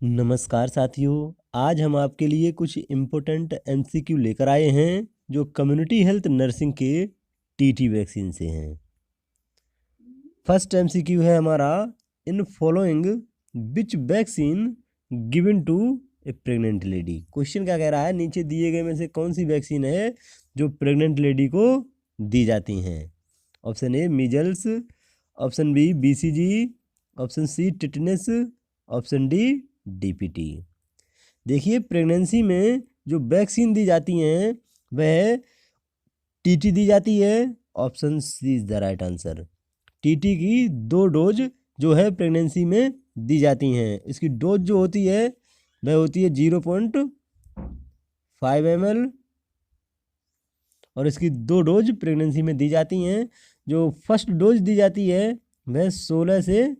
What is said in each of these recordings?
नमस्कार साथियों, आज हम आपके लिए कुछ इम्पोर्टेंट एमसीक्यू लेकर आए हैं जो कम्युनिटी हेल्थ नर्सिंग के टीटी वैक्सीन से हैं। फर्स्ट एमसीक्यू है हमारा, in following which vaccine given to a pregnant lady. Question क्या कह रहा है, नीचे दिए गए में से कौन सी वैक्सीन है जो प्रेग्नेंट लेडी को दी जाती हैं। Option A measles, option B BCG, option C tetanus, option D DPT. देखिए, प्रेगनेंसी में जो वैक्सीन दी जाती हैं वह टीटी दी जाती है। Option C is the right answer. TT की 2 डोज जो है प्रेगनेंसी में दी जाती हैं। इसकी डोज जो होती है वह होती है 0.5 ml और इसकी 2 डोज प्रेगनेंसी में दी जाती हैं। जो फर्स्ट डोज दी जाती है वह 16 से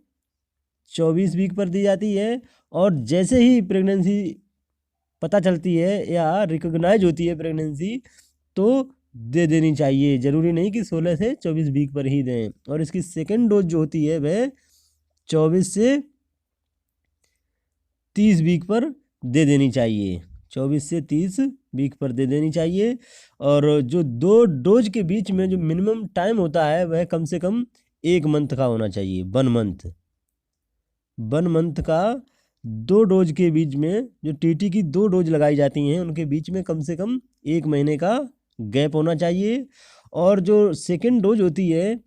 24 वीक पर दी जाती है और जैसे ही प्रेगनेंसी पता चलती है या रिकॉग्नाइज होती है प्रेगनेंसी तो दे देनी चाहिए। ज़रूरी नहीं कि 16 से 24 वीक पर ही दें। और इसकी सेकेंड डोज जो होती है वह 24 से 30 वीक पर दे देनी चाहिए। 24 से 30 वीक पर दे देनी चाहिए। और जो 2 डोज के बीच में जो मिनिमम टाइम होता है वह कम से कम 1 मंथ का होना चाहिए। 1 मंथ का 2 डोज के बीच में, जो टीटी की 2 डोज लगाई जाती हैं उनके बीच में कम से कम 1 महीने का गैप होना चाहिए। और जो सेकेंड डोज होती है,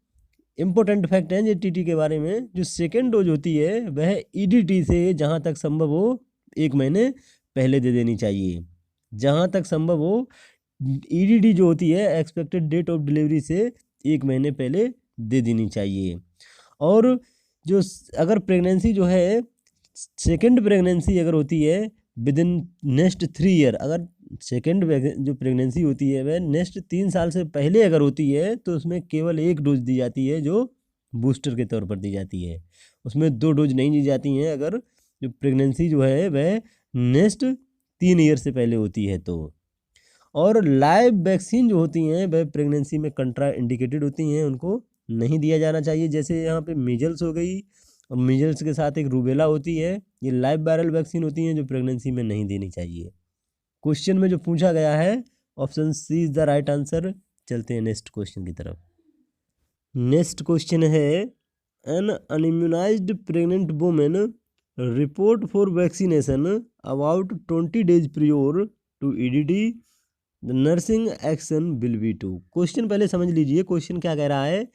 इम्पोर्टेंट फैक्ट है ये टीटी के बारे में, जो सेकेंड डोज होती है वह ईडीटी से जहाँ तक संभव हो 1 महीने पहले दे देनी चाहिए। जहाँ तक संभव हो ईडीटी जो होती है, एक्सपेक्टेड डेट ऑफ डिलीवरी से 1 महीने पहले दे देनी चाहिए। और जो अगर प्रेगनेंसी जो है, सेकेंड प्रेगनेंसी अगर होती है विद इन नेक्स्ट 3 ईयर, अगर सेकेंड जो प्रेगनेंसी होती है वह नेक्स्ट 3 साल से पहले अगर होती है तो उसमें केवल 1 डोज दी जाती है जो बूस्टर के तौर पर दी जाती है। उसमें 2 डोज नहीं दी जाती हैं अगर जो प्रेगनेंसी जो है वह नेक्स्ट 3 ईयर से पहले होती है तो। और लाइव वैक्सीन जो होती हैं वह प्रेगनेंसी में कंट्रा इंडिकेटेड होती हैं, उनको नहीं दिया जाना चाहिए। जैसे यहाँ पे मीजल्स हो गई और मीजल्स के साथ एक रूबेला होती है, ये लाइव वायरल वैक्सीन होती हैं जो प्रेगनेंसी में नहीं देनी चाहिए। क्वेश्चन में जो पूछा गया है option C is the right answer. चलते हैं नेक्स्ट क्वेश्चन की तरफ। नेक्स्ट क्वेश्चन है, an unimmunized pregnant women report for vaccination about 20 days prior to EDT, the nursing action will be to. Question पहले समझ लीजिए, क्वेश्चन क्या कह रहा है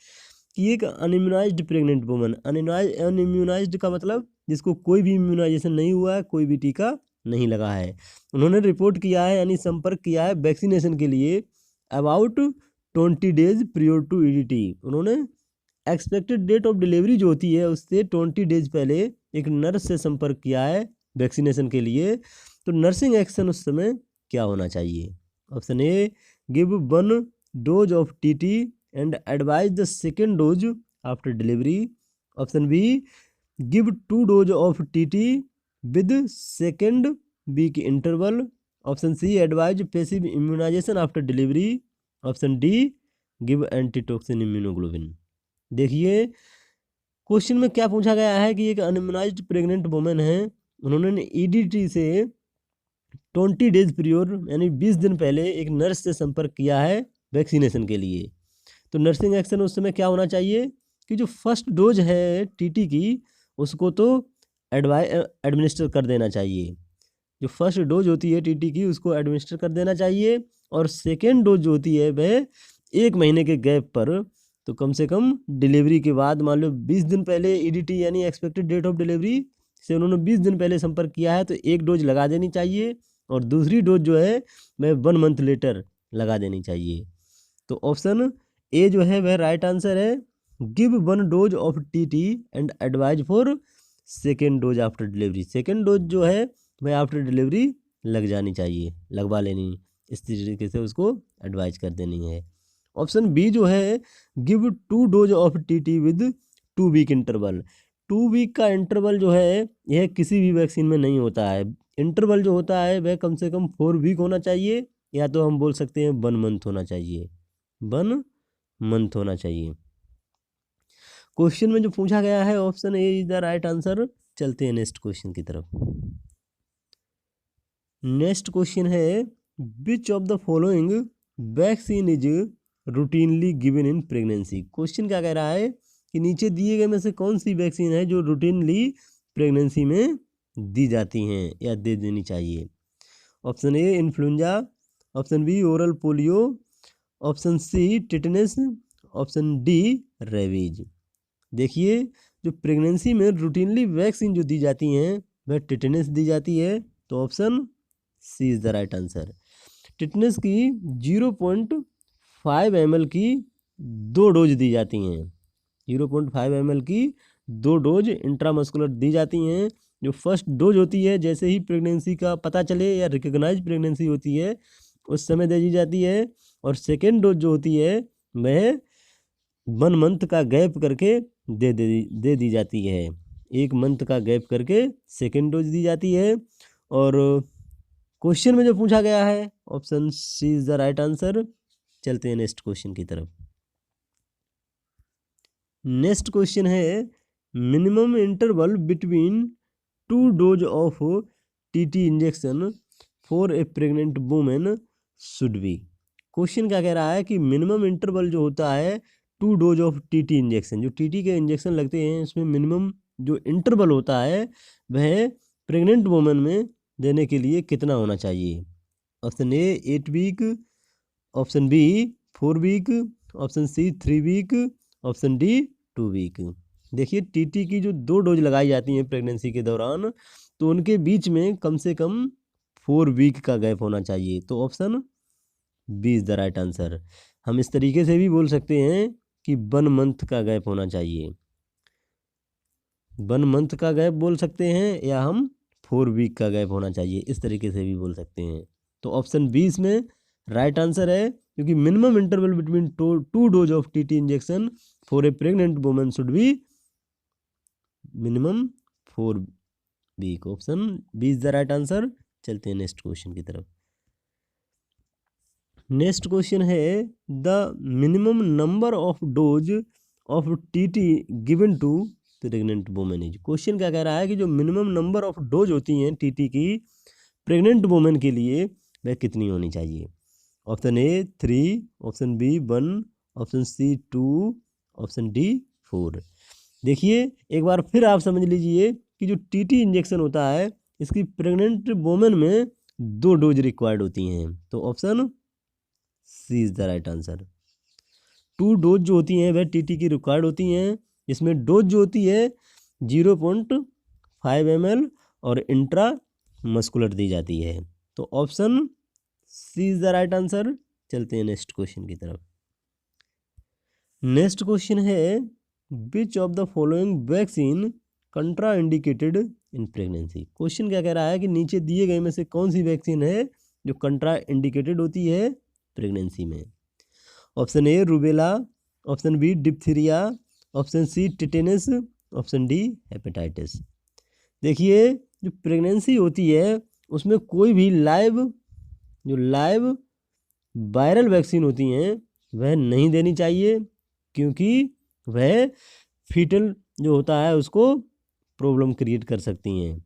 कि एक अनइम्यूनाइज्ड प्रेग्नेंट वुमन, अनइम्यूनाइज्ड का मतलब जिसको कोई भी इम्यूनाइजेशन नहीं हुआ है, कोई भी टीका नहीं लगा है, उन्होंने रिपोर्ट किया है यानी संपर्क किया है वैक्सीनेशन के लिए about 20 days prior to EDT. उन्होंने एक्सपेक्टेड डेट ऑफ डिलीवरी जो होती है उससे 20 days पहले एक नर्स से संपर्क किया है वैक्सीनेशन के लिए। तो नर्सिंग एक्शन उस समय क्या होना चाहिए। Option A, give 1 dose of TT and advise the second dose after delivery. Option B, give 2 dose of TT with second week interval. Option C, advise passive immunization after delivery. Option D, give antitoxin immunoglobin. देखिए, question में क्या पूछा गया है कि एक अनइम्यूनाइज्ड pregnant women है, उन्होंने ईडीटी से 20 days prior यानी 20 दिन पहले एक नर्स से संपर्क किया है वैक्सीनेशन के लिए। तो नर्सिंग एक्शन उस समय क्या होना चाहिए कि जो फर्स्ट डोज है टीटी की उसको तो एडमिनिस्टर कर देना चाहिए। जो फर्स्ट डोज होती है टीटी की उसको एडमिनिस्टर कर देना चाहिए। और सेकेंड डोज जो होती है वह 1 महीने के गैप पर, तो कम से कम डिलीवरी के बाद, मान लो 20 दिन पहले ईडीटी यानी एक्सपेक्टेड डेट ऑफ डिलीवरी से उन्होंने 20 दिन पहले संपर्क किया है तो 1 डोज लगा देनी चाहिए और दूसरी डोज जो है वह 1 month लेटर लगा देनी चाहिए। तो ऑप्शन ए जो है वह राइट आंसर है। Give 1 dose of TT and advise for second dose after delivery. Second dose जो है वह आफ्टर डिलीवरी लग जानी चाहिए, लगवा लेनी, इस तरीके से उसको एडवाइज कर देनी है। ऑप्शन बी जो है, give 2 dose of TT with 2 week interval. 2 week का इंटरवल जो है यह किसी भी वैक्सीन में नहीं होता है। इंटरवल जो होता है वह कम से कम 4 week होना चाहिए, या तो हम बोल सकते हैं 1 month होना चाहिए। 1 month होना चाहिए। क्वेश्चन में जो पूछा गया है option A is the right answer. चलते हैं नेक्स्ट क्वेश्चन की तरफ। नेक्स्ट क्वेश्चन है which of the following vaccine is routinely given in pregnancy. Question क्या कह रहा है कि नीचे दिए गए में से कौन सी वैक्सीन है जो रूटीनली प्रेगनेंसी में दी जाती हैं या दे देनी चाहिए। Option A influenza, option B oral polio, option C tetanus, option D rabies. देखिए जो प्रेगनेंसी में रूटीनली वैक्सीन जो दी जाती हैं वह टिटनेस दी जाती है, तो option C is the right answer. Tetanus की 0.5 ml की 2 डोज दी जाती हैं। 0.5 ml की 2 डोज इंट्रामस्कुलर दी जाती हैं। जो फर्स्ट डोज होती है जैसे ही प्रेगनेंसी का पता चले या रिकॉग्नाइज प्रेगनेंसी होती है उस समय दे दी जाती है, और सेकेंड डोज जो होती है वह 1 मंथ का गैप करके दे दी जाती है। 1 मंथ का गैप करके सेकेंड डोज दी जाती है। और क्वेश्चन में जो पूछा गया है option C is the right answer. चलते हैं नेक्स्ट क्वेश्चन की तरफ। नेक्स्ट क्वेश्चन है minimum interval between 2 dose of TT injection for a pregnant women should be. Question क्या कह रहा है कि मिनिमम इंटरवल जो होता है 2 डोज ऑफ टीटी इंजेक्शन, जो टीटी के इंजेक्शन लगते हैं उसमें मिनिमम जो इंटरवल होता है वह प्रेग्नेंट वुमेन में देने के लिए कितना होना चाहिए। Option A 8 week, option B 4 week, option C 3 week, option D 2 week. देखिए टीटी की जो 2 डोज लगाई जाती हैं प्रेगनेंसी के दौरान तो उनके बीच में कम से कम 4 वीक का गैप होना चाहिए, तो option B is the right answer. हम इस तरीके से भी बोल सकते हैं कि 1 मंथ का गैप होना चाहिए। 1 मंथ का गैप बोल सकते हैं या हम 4 वीक का गैप होना चाहिए, इस तरीके से भी बोल सकते हैं। तो ऑप्शन बी इसमें राइट आंसर है, क्योंकि minimum interval between 2 dose of TT injection for a pregnant woman should be minimum 4 week. Option B is the right answer. चलते हैं नेक्स्ट क्वेश्चन की तरफ। नेक्स्ट क्वेश्चन है the minimum number of dose of TT given to pregnant women is. Question क्या कह रहा है कि जो मिनिमम नंबर ऑफ डोज होती हैं टीटी की प्रेग्नेंट वुमेन के लिए वह कितनी होनी चाहिए। Option A 3, option B 1, option C 2, option D 4। देखिए एक बार फिर आप समझ लीजिए कि जो टीटी इंजेक्शन होता है इसकी प्रेग्नेंट वुमेन में 2 डोज रिक्वायर्ड होती हैं, तो option C is the right answer. 2 dose जो होती हैं वह टीटी की रिक्वायर्ड होती हैं, जिसमें डोज जो होती है 0.5 ml और इंट्रा मस्कुलर दी जाती है, तो option C is the right answer. चलते हैं नेक्स्ट क्वेश्चन की तरफ। नेक्स्ट क्वेश्चन है which of the following vaccine contraindicated in pregnancy. Question क्या कह रहा है कि नीचे दिए गए में से कौन सी वैक्सीन है जो कंट्रा इंडिकेटेड होती है प्रेगनेंसी में। Option A rubella, option B diphtheria, option C tetanus, option D hepatitis. देखिए जो प्रेगनेंसी होती है उसमें कोई भी लाइव वायरल वैक्सीन होती हैं वह नहीं देनी चाहिए, क्योंकि वह फीटल जो होता है उसको प्रॉब्लम क्रिएट कर सकती हैं,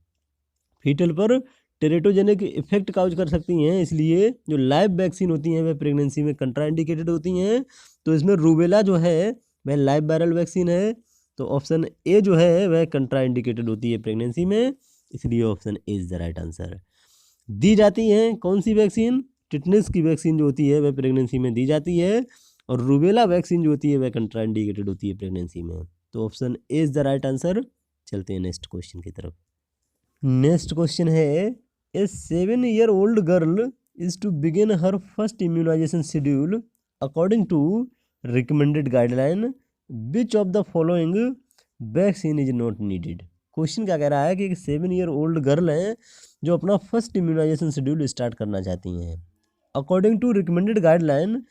फीटल पर टेरेटोजेनिक इफेक्ट काउज कर सकती हैं। इसलिए जो लाइव वैक्सीन होती हैं वह प्रेगनेंसी में कंट्राइंडिकेटेड होती हैं। तो इसमें रूबेला जो है वह लाइव वायरल वैक्सीन है, तो ऑप्शन ए जो है वह कंट्राइंडिकेटेड होती है प्रेगनेंसी में, इसलिए option A is the right answer. दी जाती हैं कौन सी वैक्सीन, टिटनेस की वैक्सीन जो होती है वह प्रेगनेंसी में दी जाती है, और रूबेला वैक्सीन जो होती है वह कंट्राइंडिकेटेड होती है प्रेगनेंसी में, तो option A is the right answer. चलते हैं नेक्स्ट क्वेश्चन की तरफ। नेक्स्ट क्वेश्चन है a 7-year-old girl is to begin her first immunization schedule according to recommended guideline which of the following vaccine is not needed. Question क्या कह रहा है कि एक 7-year-old गर्ल है जो अपना फर्स्ट इम्यूनाइजेशन शेड्यूल स्टार्ट करना चाहती हैं। अकॉर्डिंग टू रिकमेंडेड गाइडलाइन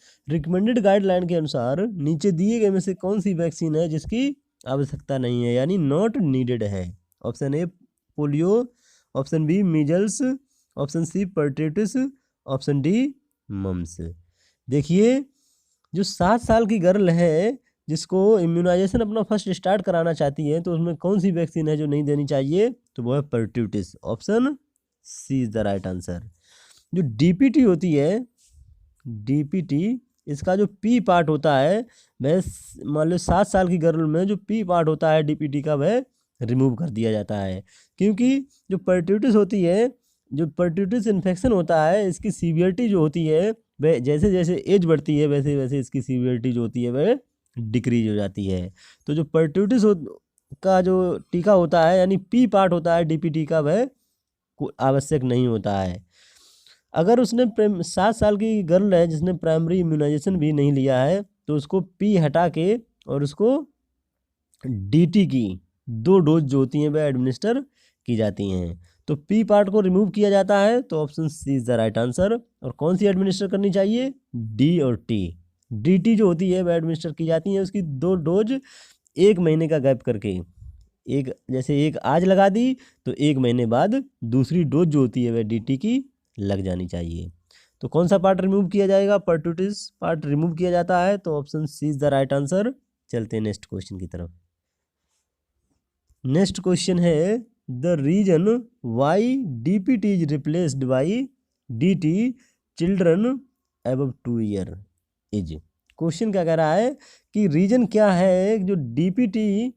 के अनुसार नीचे दिए गए में से कौन सी वैक्सीन है जिसकी आवश्यकता नहीं है, यानी नॉट नीडेड है। Option A polio, option B measles, option C pertussis, option D mumps. देखिए जो 7 साल की गर्ल है जिसको इम्यूनाइजेशन अपना फर्स्ट स्टार्ट कराना चाहती है तो उसमें कौन सी वैक्सीन है जो नहीं देनी चाहिए, तो वो है pertussis. Option C is the right answer. जो डीपीटी होती है, डीपीटी, इसका जो पी पार्ट होता है वह मान लो 7 साल की गर्ल में जो पी पार्ट होता है डीपीटी का वह रिमूव कर दिया जाता है, क्योंकि जो पर्ट्यूटिस होती है, जो पर्ट्यूटिस इन्फेक्शन होता है, इसकी सीवियरिटी जो होती है वह जैसे जैसे एज बढ़ती है वैसे वैसे इसकी सीवियरिटी जो होती है वह डिक्रीज हो जाती है। तो जो पर्ट्यूटिस का जो टीका होता है यानी पी पार्ट होता है डीपीटी का वह आवश्यक नहीं होता है। अगर उसने 7 साल की गर्ल है जिसने प्राइमरी इम्यूनाइजेशन भी नहीं लिया है तो उसको पी हटा के और उसको डीटी की 2 डोज जो होती हैं वह एडमिनिस्टर की जाती हैं। तो पी पार्ट को रिमूव किया जाता है, तो option C is the right answer. और कौन सी एडमिनिस्टर करनी चाहिए, डी और टी। डीटी जो होती है वह एडमिनिस्टर की जाती है, उसकी 2 डोज 1 महीने का गैप करके, एक जैसे एक आज लगा दी तो 1 महीने बाद दूसरी डोज जो होती है वह डीटी की लग जानी चाहिए। तो कौन सा पार्ट रिमूव किया जाएगा, पर्ट्यूटिस पार्ट रिमूव किया जाता है, तो option C is the right answer. चलते हैं नेक्स्ट क्वेश्चन की तरफ। नेक्स्ट क्वेश्चन है the reason why DPT is replaced by DT children above 2 year age. Question क्या कह रहा है कि रीजन क्या है जो डीपीटी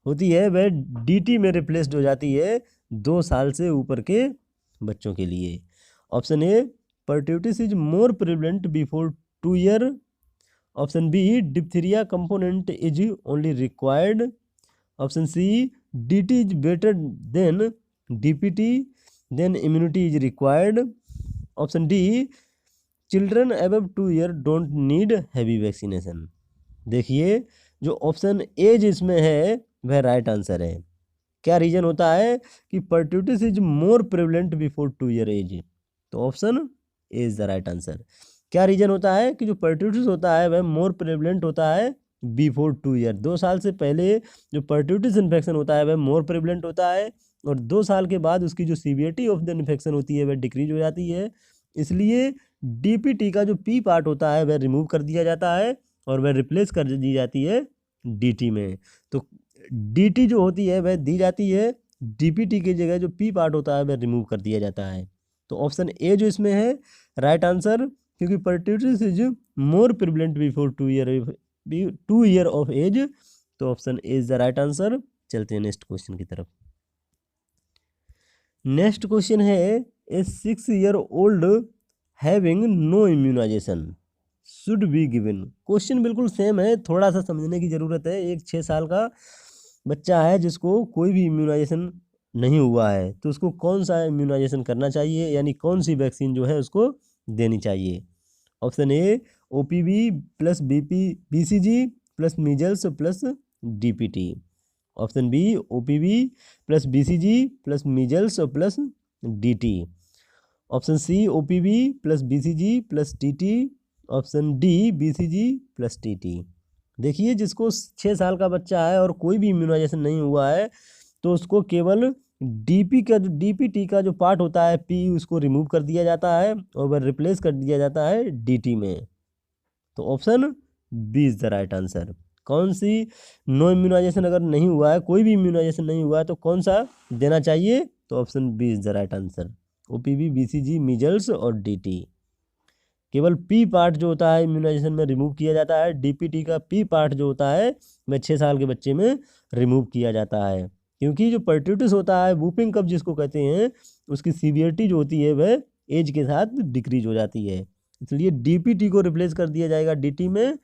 होती है वह डीटी में रिप्लेस्ड हो जाती है 2 साल से ऊपर के बच्चों के लिए। Option A pertussis is more prevalent before 2 year. Option B diphtheria component is only required. Option C DT is better than DPT, then immunity is required. Option D children above 2 years don't need heavy vaccination। देखिए जो option A जिसमें है वह right answer है। क्या reason होता है कि pertussis is more prevalent before 2 year age, तो option A is the right answer. क्या रीजन होता है कि जो पर्ट्यूटिस होता है वह मोर प्रिवलेंट होता है बिफोर 2 ईयर, 2 साल से पहले जो पर्ट्यूटिस इन्फेक्शन होता है वह मोर प्रिवलेंट होता है, और 2 साल के बाद उसकी जो सीवियरिटी ऑफ द इन्फेक्शन होती है वह डिक्रीज हो जाती है। इसलिए डीपीटी का जो पी पार्ट होता है वह रिमूव कर दिया जाता है और वह रिप्लेस कर दी जाती है डीटी में। तो डीटी जो होती है वह दी जाती है, डीपीटी की जगह जो पी पार्ट होता है वह रिमूव कर दिया जाता है। तो ऑप्शन ए जो इसमें है राइट आंसर, क्योंकि pertussis is more prevalent before 2 year of age, तो option A is the right answer. चलते हैं नेक्स्ट क्वेश्चन की तरफ। नेक्स्ट क्वेश्चन है a 6 year old having no immunization should be given. Question बिल्कुल सेम है, थोड़ा सा समझने की जरूरत है। एक 6 साल का बच्चा है जिसको कोई भी इम्यूनाइजेशन नहीं हुआ है, तो उसको कौन सा इम्यूनाइजेशन करना चाहिए, यानी कौन सी वैक्सीन जो है उसको देनी चाहिए। Option A OPV plus BCG plus measles plus DPT। Option B OPV plus BCG plus measles plus DT। Option C OPV plus BCG plus TT। Option D BCG plus TT। देखिए जिसको 6 साल का बच्चा है और कोई भी इम्यूनाइजेशन नहीं हुआ है तो उसको केवल DPT का जो पार्ट होता है पी उसको रिमूव कर दिया जाता है और वह रिप्लेस कर दिया जाता है DT में। तो option B is the right answer. कौन सी नो इम्यूनाइजेशन अगर नहीं हुआ है, कोई भी इम्यूनाइजेशन नहीं हुआ है, तो कौन सा देना चाहिए, तो option B is the right answer. OPV BCG measles और DT। केवल पी पार्ट जो होता है इम्यूनाइजेशन में रिमूव किया जाता है, DPT का पी पार्ट जो होता है वह 6 साल के बच्चे में रिमूव किया जाता है, क्योंकि जो पर्ट्यूटिस होता है वूपिंग कफ जिसको कहते हैं उसकी सीवियरिटी जो होती है वह एज के साथ डिक्रीज हो जाती है। इसलिए DPT को रिप्लेस कर दिया जाएगा DT में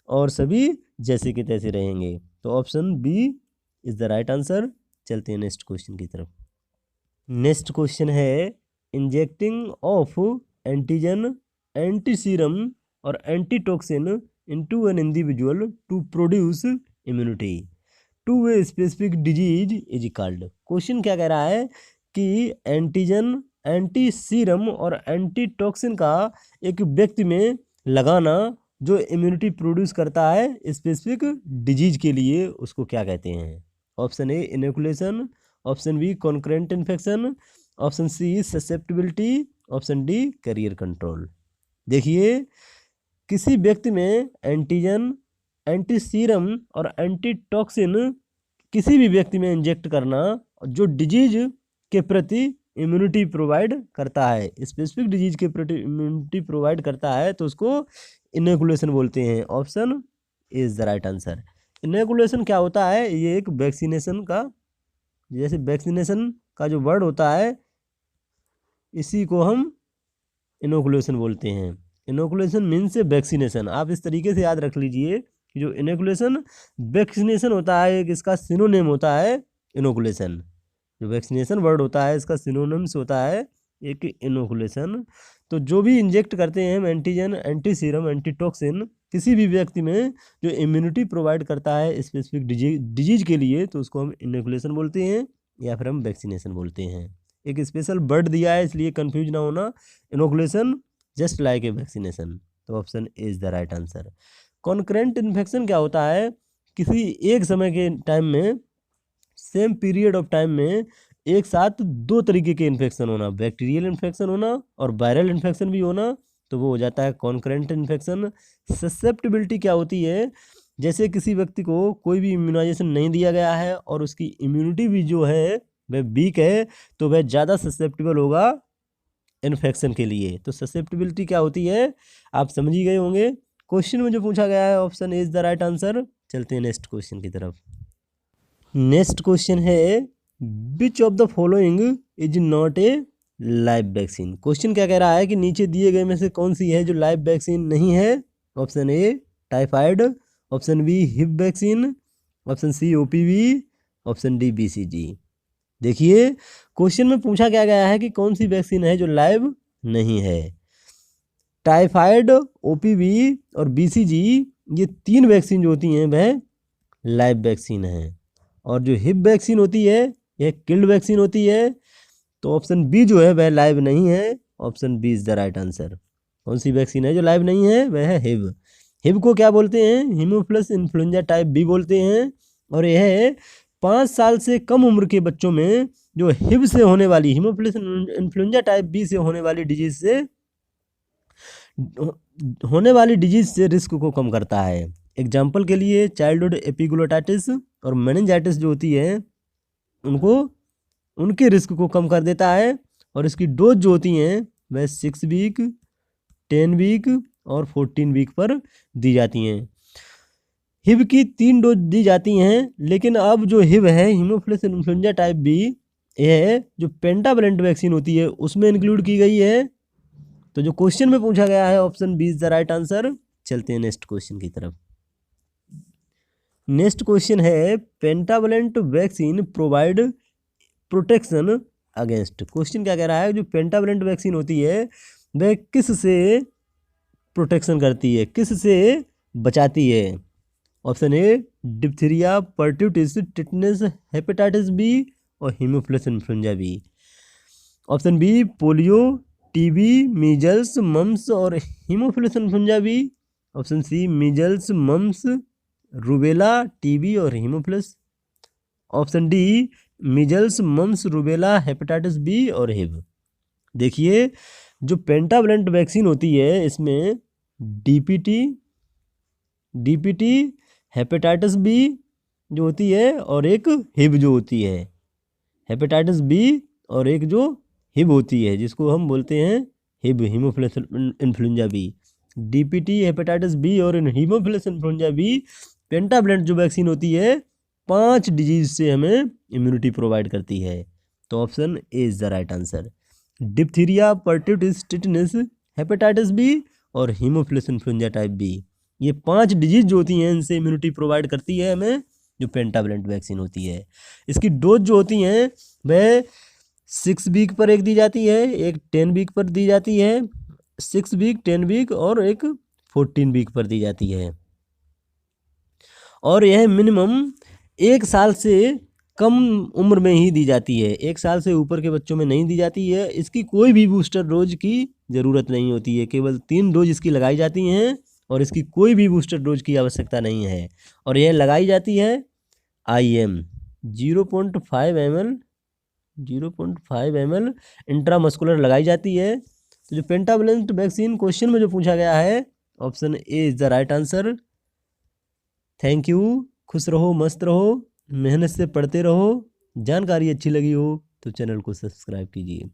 और सभी जैसे के तैसे रहेंगे। तो option B is the right answer. चलते हैं नेक्स्ट क्वेश्चन की तरफ। नेक्स्ट क्वेश्चन है injecting of antigen, anti serum और antitoxin into an individual to produce immunity to a specific disease is called. Question क्या कह रहा है कि एंटीजन, एंटी सीरम और एंटीटॉक्सिन का एक व्यक्ति में लगाना जो इम्यूनिटी प्रोड्यूस करता है स्पेसिफिक डिजीज के लिए, उसको क्या कहते हैं। Option A inoculation, option B concurrent infection, option C susceptibility, option D carrier control. देखिए किसी व्यक्ति में एंटीजन, एंटी सीरम और एंटीटॉक्सिन किसी भी व्यक्ति में इंजेक्ट करना जो डिजीज के प्रति इम्यूनिटी प्रोवाइड करता है, स्पेसिफिक डिजीज के प्रति इम्यूनिटी प्रोवाइड करता है, तो उसको इनोकुलेशन बोलते हैं। Option is the right answer. Inoculation क्या होता है? ये एक वैक्सीनेशन का, जैसे वैक्सीनेशन का जो वर्ड होता है, इसी को हम इनोकुलेशन बोलते हैं। Inoculation means vaccination. आप इस तरीके से याद रख लीजिए कि जो इनोकुलेशन वैक्सीनेशन होता है, एक इसका सिनोनिम होता है इनोकुलेशन। जो वैक्सीनेशन वर्ड होता है, इसका सिनोनिम्स होता है एक इनोकुलेशन। तो जो भी इंजेक्ट करते हैं हम एंटीजन, एंटी सीरम, एंटीटॉक्सिन किसी भी व्यक्ति में जो इम्यूनिटी प्रोवाइड करता है स्पेसिफिक डिजीज के लिए, तो उसको हम इनोकुलेशन बोलते हैं या फिर हम वैक्सीनेशन बोलते हैं। एक स्पेशल वर्ड दिया है, इसलिए कंफ्यूज ना होना। Inoculation just like a vaccination. तो option is the right answer. Concurrent infection क्या होता है? किसी एक समय के टाइम में, सेम पीरियड ऑफ टाइम में एक साथ दो तरीके के इन्फेक्शन होना, बैक्टीरियल इन्फेक्शन होना और वायरल इन्फेक्शन भी होना, तो वो हो जाता है कॉन्करेंट इन्फेक्शन। ससेप्टिबिलिटी क्या होती है? जैसे किसी व्यक्ति को कोई भी इम्यूनाइजेशन नहीं दिया गया है और उसकी इम्यूनिटी भी जो है वह वीक है, तो वह ज़्यादा ससेप्टिबल होगा इन्फेक्शन के लिए। तो ससेप्टिबिलिटी क्या होती है, आप समझ ही गए होंगे। क्वेश्चन में जो पूछा गया है, option is the right answer. चलते हैं नेक्स्ट क्वेश्चन की तरफ। नेक्स्ट क्वेश्चन है, which of the following is not a live vaccine. Question क्या कह रहा है कि नीचे दिए गए में से कौन सी है जो लाइव वैक्सीन नहीं है? Option A typhoid, option B Hib vaccine, option C OPV, option D BCG. देखिए क्वेश्चन में पूछा क्या गया है कि कौन सी वैक्सीन है जो लाइव नहीं है। टाइफाइड, ओपीवी और बीसीजी, ये तीन वैक्सीन जो होती हैं वह लाइव वैक्सीन है। और जो हिब वैक्सीन होती है यह किल्ड वैक्सीन होती है। तो ऑप्शन बी जो है वह लाइव नहीं है। Option B is the right answer. कौन सी वैक्सीन है जो लाइव नहीं है? वह है हिब। हिब को क्या बोलते हैं? हीमोफिलस इन्फ्लुएंजा टाइप बी बोलते हैं। और यह 5 साल से कम उम्र के बच्चों में जो हिब से होने वाली, हीमोफिलस इन्फ्लुएंजा टाइप बी से होने वाली डिजीज से रिस्क को कम करता है। एग्जाम्पल के लिए चाइल्डहुड एपिग्लोटाइटिस और मेनिंजाइटिस जो होती है, उनके रिस्क को कम कर देता है। और इसकी डोज जो होती हैं वह 6 वीक, 10 वीक और 14 वीक पर दी जाती हैं। हिब की 3 डोज दी जाती हैं, लेकिन अब जो हिब है, हीमोफिलस इन्फ्लुएंजा टाइप बी, यह जो पेंटावलेंट वैक्सीन होती है उसमें इंक्लूड की गई है। तो जो क्वेश्चन में पूछा गया है, option B is the right answer. चलते हैं नेक्स्ट क्वेश्चन की तरफ। नेक्स्ट क्वेश्चन है, pentavalent vaccine provide protection against. Question क्या कह रहा है, जो पेंटावलेंट वैक्सीन होती है वह किस से प्रोटेक्शन करती है, किस से बचाती है? Option A diphtheria, pertussis, tetanus, hepatitis B और haemophilus influenza B. Option B polio, TB, measles, mumps और haemophilus influenza B. Option C measles, mumps, rubella, TB और haemophilus. Option D measles, mumps, rubella, hepatitis B और Hib. देखिए जो pentavalent vaccine होती है इसमें DPT, hepatitis B जो होती है और एक हिब जो होती है, हेपेटाइटिस बी और एक जो हिब होती है जिसको हम बोलते हैं Hib, haemophilus influenza B. DPT, hepatitis B और हीमोफिलस इन्फ्लुएंजा बी पेंटावलेंट जो वैक्सीन होती है 5 डिजीज से हमें इम्यूनिटी प्रोवाइड करती है। तो option A is the right answer. Diphtheria, pertussis, tetanus, hepatitis B और हीमोफिलस इन्फ्लुएंजा टाइप बी, ये 5 डिजीज जो होती हैं इनसे इम्यूनिटी प्रोवाइड करती है हमें जो पेंटावलेंट वैक्सीन होती है। इसकी डोज जो होती हैं वह 6 वीक पर एक दी जाती है, एक 10 वीक पर दी जाती है, 6 वीक, 10 वीक और एक 14 वीक पर दी जाती है। और यह मिनिमम 1 साल से कम उम्र में ही दी जाती है, 1 साल से ऊपर के बच्चों में नहीं दी जाती है। इसकी कोई भी बूस्टर डोज की ज़रूरत नहीं होती है, केवल 3 डोज इसकी लगाई जाती हैं और इसकी कोई भी बूस्टर डोज की आवश्यकता नहीं है। और यह लगाई जाती है IM 0.5 ml इंट्रामस्कुलर लगाई जाती है। तो जो पेंटावलेंट वैक्सीन क्वेश्चन में जो पूछा गया है, option A is the right answer. Thank you. खुश रहो, मस्त रहो, मेहनत से पढ़ते रहो। जानकारी अच्छी लगी हो तो चैनल को सब्सक्राइब कीजिए।